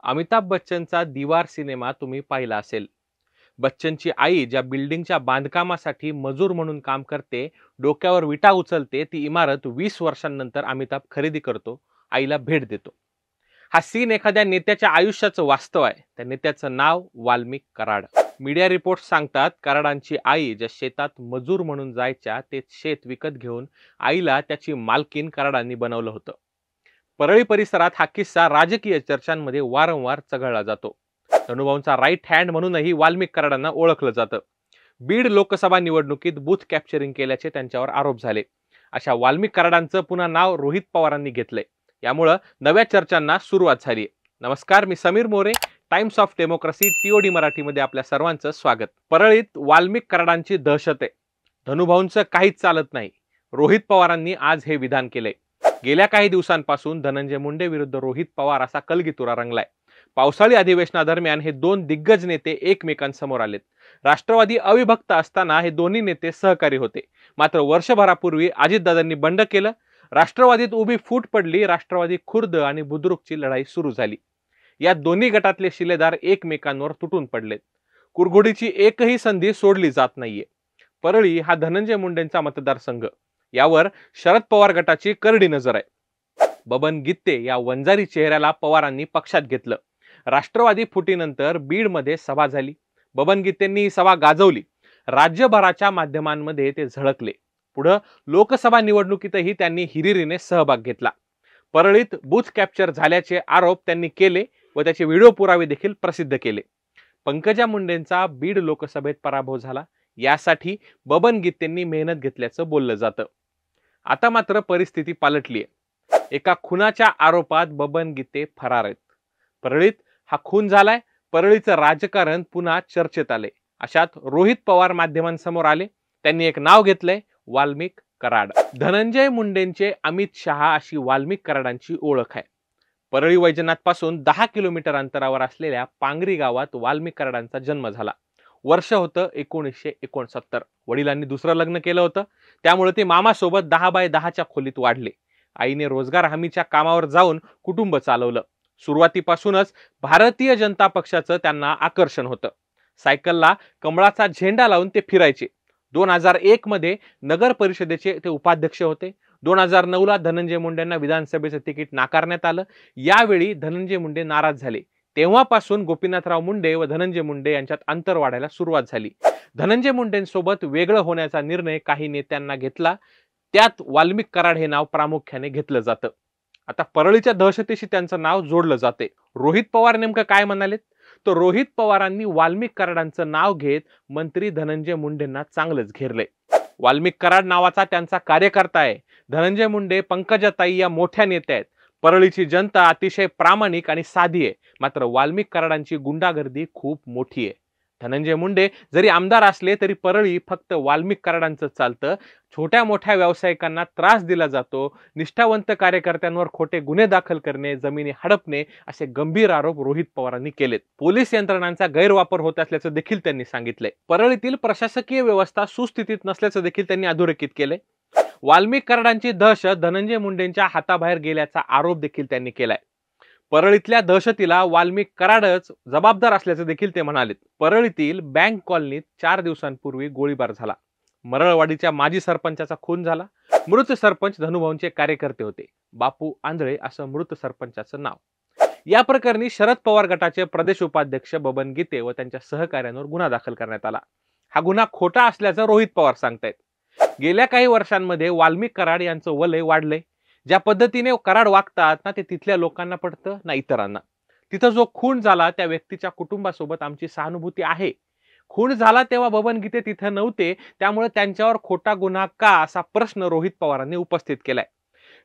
अमिताभ बच्चनचा दीवार सिनेमा तुम्ही पाहिला असेल। बच्चनची आई ज्या बिल्डिंगच्या बांधकामासाठी मजूर म्हणून काम करते, डोक्यावर विटा उचलते, ती इमारत 20 वर्षांनंतर अमिताभ खरेदी करतो, आईला भेट देतो। हा सीन एखाद्या नेत्याच्या आयुष्याचं वास्तव आहे। त्या नेत्याचं नाव वाल्मिक कराड। मीडिया रिपोर्ट सांगतात, कराडांची आई ज्या शेतात मजूर म्हणून जायच्या, ते शेत विकत घेऊन आईला त्याची मालकीन कराडांनी बनवलं होतं। परळी परिसरात हा किस्सा राजकीय चर्चांमध्ये वारंवार चघळला जातो। धनुभाऊंचा राईट हँड म्हणूनही वाल्मिक कराडांना ओळखलं जातं। बीड लोकसभा निवडणुकीत बूथ कॅप्चरिंग केल्याचे त्यांच्यावर आरोप झाले। अशा वाल्मिक कराडांचं पुन्हा नाव रोहित पवारांनी घेतलंय। यामुळे नव्या चर्चांना सुरुवात झाली। नमस्कार, मी Sameer More, Times of Democracy TOD मराठीमध्ये आपल्या सर्वांचं स्वागत। परळीत वाल्मिक कराडांची दहशत आहे। धनुभाऊंचं काहीच चालत नाही। रोहित पवारांनी आज हे विधान केलंय। गेल्या काही दिवसांपासून धनंजय मुंडे विरुद्ध रोहित पवार असा कलगीतुरा रंगलाय। पावसाळी अधिवेशनादरम्यान हे दोन दिग्गज नेते एकमेकांसमोर आलेत। राष्ट्रवादी अविभक्त असताना हे दोन्ही नेते सहकारी होते। मात्र वर्षभरापूर्वी अजितदादांनी बंड केलं, राष्ट्रवादीत उभी फूट पडली, राष्ट्रवादी खुर्द आणि बुद्रुकची लढाई सुरू झाली। या दोन्ही गटातले शिलेदार एकमेकांवर तुटून पडलेत। कुरघोडीची एकही संधी सोडली जात नाहीये। परळी हा धनंजय मुंडेंचा मतदारसंघ, यावर शरद पवार गटाची करडी नजर आहे। बबन गित्ते या वंजारी चेहऱ्याला पवारांनी पक्षात घेतलं। राष्ट्रवादी फुटीनंतर बीडमध्ये सभा झाली। बबन गित्तेंनी ही सभा गाजवली। राज्यभराच्या माध्यमांमध्ये ते झळकले। पुढे लोकसभा निवडणुकीतही त्यांनी हिरिरीने सहभाग घेतला। परळीत बूथ कॅप्चर झाल्याचे आरोप त्यांनी केले व त्याचे व्हिडिओ पुरावे देखील प्रसिद्ध केले। पंकजा मुंडेंचा बीड लोकसभेत पराभव झाला, यासाठी बबन गित्तेंनी मेहनत घेतल्याचं बोललं जातं। आता मात्र परिस्थिती पालटली आहे। एका खुनाच्या आरोपात बबन गित्ते फरार आहेत। परळीत हा खून झालाय। परळीचं राजकारण पुन्हा चर्चेत आले। अशात रोहित पवार माध्यमांसमोर आले। त्यांनी एक नाव घेतलंय, वाल्मिक कराड। धनंजय मुंडेंचे अमित शहा अशी वाल्मिक कराडांची ओळख आहे। परळी वैजनाथ पासून 10 किलोमीटर अंतरावर असलेल्या पांगरी गावात वाल्मिक कराडांचा जन्म झाला। वर्ष होतं 1969। वडिलांनी दुसरं लग्न केलं होतं, त्यामुळे ते मामासोबत 10 बाय 10च्या खोलीत वाढले। आईने रोजगार हमीच्या कामावर जाऊन कुटुंब चालवलं। सुरुवातीपासूनच भारतीय जनता पक्षाचं त्यांना आकर्षण होतं। सायकलला कमळाचा झेंडा लावून ते फिरायचे। 2001 मध्ये नगर परिषदेचे ते उपाध्यक्ष होते। 2009ला धनंजय मुंडेंना विधानसभेचं तिकीट नाकारण्यात आलं। यावेळी धनंजय मुंडे नाराज झाले। तेव्हापासून गोपीनाथराव मुंडे व धनंजय मुंडे यांच्यात अंतर वाढायला सुरुवात झाली। धनंजय मुंडेंसोबत वेगळं होण्याचा निर्णय काही नेत्यांना घेतला, त्यात वाल्मिक कराड हे नाव प्रामुख्याने घेतलं जातं। आता परळीच्या दहशतीशी त्यांचं नाव जोडलं जाते। रोहित पवार नेमकं काय म्हणालेत? तर रोहित पवारांनी वाल्मिक कराडांचं नाव घेत मंत्री धनंजय मुंडेंना चांगलंच घेरले। वाल्मिक कराड नावाचा त्यांचा कार्यकर्ता आहे। धनंजय मुंडे, पंकजाताई या मोठ्या नेत्या आहेत। परळीची जनता अतिशय प्रामाणिक आणि साधी आहे। मात्र वाल्मिक कराडांची गुंडागर्दी खूप मोठी आहे। धनंजय मुंडे जरी आमदार असले तरी परळी फक्त वाल्मिक कराडांचं चालतं। छोट्या मोठ्या व्यावसायिकांना त्रास दिला जातो। निष्ठावंत कार्यकर्त्यांवर खोटे गुन्हे दाखल करणे, जमिनी हडपणे असे गंभीर आरोप रोहित पवारांनी केलेत। पोलीस यंत्रणांचा गैरवापर होत असल्याचं देखील त्यांनी सांगितलंय। परळीतील प्रशासकीय व्यवस्था सुस्थितीत नसल्याचं देखील त्यांनी अधोरेखित केलंय। वाल्मिक कराडांची दहशत धनंजय मुंडेंच्या हाताबाहेर गेल्याचा आरोप देखील त्यांनी केलाय। परळीतल्या दहशतीला वाल्मिक कराडच जबाबदार असल्याचं देखील ते म्हणाले। परळीतील बँक कॉलनीत 4 दिवसांपूर्वी गोळीबार झाला। मरळवाडीच्या माजी सरपंचाचा खून झाला। मृत सरपंच धनुभाऊंचे कार्यकर्ते होते। बापू आंधळे असं मृत सरपंचाचं नाव। या प्रकरणी शरद पवार गटाचे प्रदेश उपाध्यक्ष बबन गित्ते व त्यांच्या सहकाऱ्यांवर गुन्हा दाखल करण्यात आला। हा गुन्हा खोटा असल्याचं रोहित पवार सांगतायत। गेल्या काही वर्षांमध्ये वाल्मिक कराड यांचं वलय वाढलंय। ज्या पद्धतीने कराड वागतात ना, ते तिथल्या लोकांना पडतं ना इतरांना। तिथं जो खून झाला त्या व्यक्तीच्या कुटुंबासोबत आमची सहानुभूती आहे। खून झाला तेव्हा बबन गित्ते तिथे नव्हते, त्यामुळे त्यांच्यावर खोटा गुन्हा का असा प्रश्न रोहित पवारांनी उपस्थित केलाय।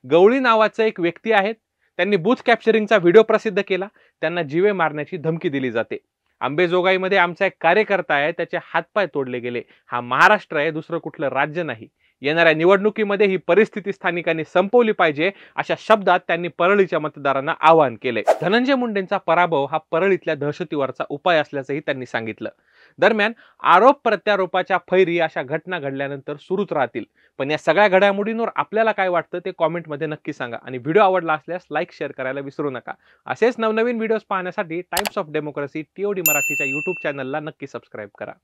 गवळी नावाचं एक व्यक्ती आहेत, त्यांनी बूथ कॅप्चरिंगचा व्हिडिओ प्रसिद्ध केला। त्यांना जीवे मारण्याची धमकी दिली जाते। अंबेजोगाईमध्ये आमचा एक कार्यकर्ता आहे, त्याचे हातपाय तोडले गेले। हा महाराष्ट्र आहे, दुसरं कुठलं राज्य नाही। येणाऱ्या निवडणुकीमध्ये ही परिस्थिती स्थानिकांनी संपवली पाहिजे, अशा शब्दात त्यांनी परळीच्या मतदारांना आवाहन केले. धनंजय मुंडेंचा पराभव हा परळीतल्या दहशतीवरचा उपाय असल्याचंही त्यांनी सांगितलं. दरम्यान आरोप प्रत्यारोपाच्या फैरी अशा घटना घडल्यानंतर सुरूच राहतील. पण या सगळ्या घडामोडींवर आपल्याला काय वाटतं ते कॉमेंटमध्ये नक्की सांगा आणि व्हिडिओ आवडला असल्यास लाईक शेअर करायला विसरू नका. असेच नवनवीन व्हिडिओज पाहण्यासाठी टाइम्स ऑफ डेमोक्रेसी TOD मराठीच्या YouTube चॅनलला नक्की सबस्क्राईब करा.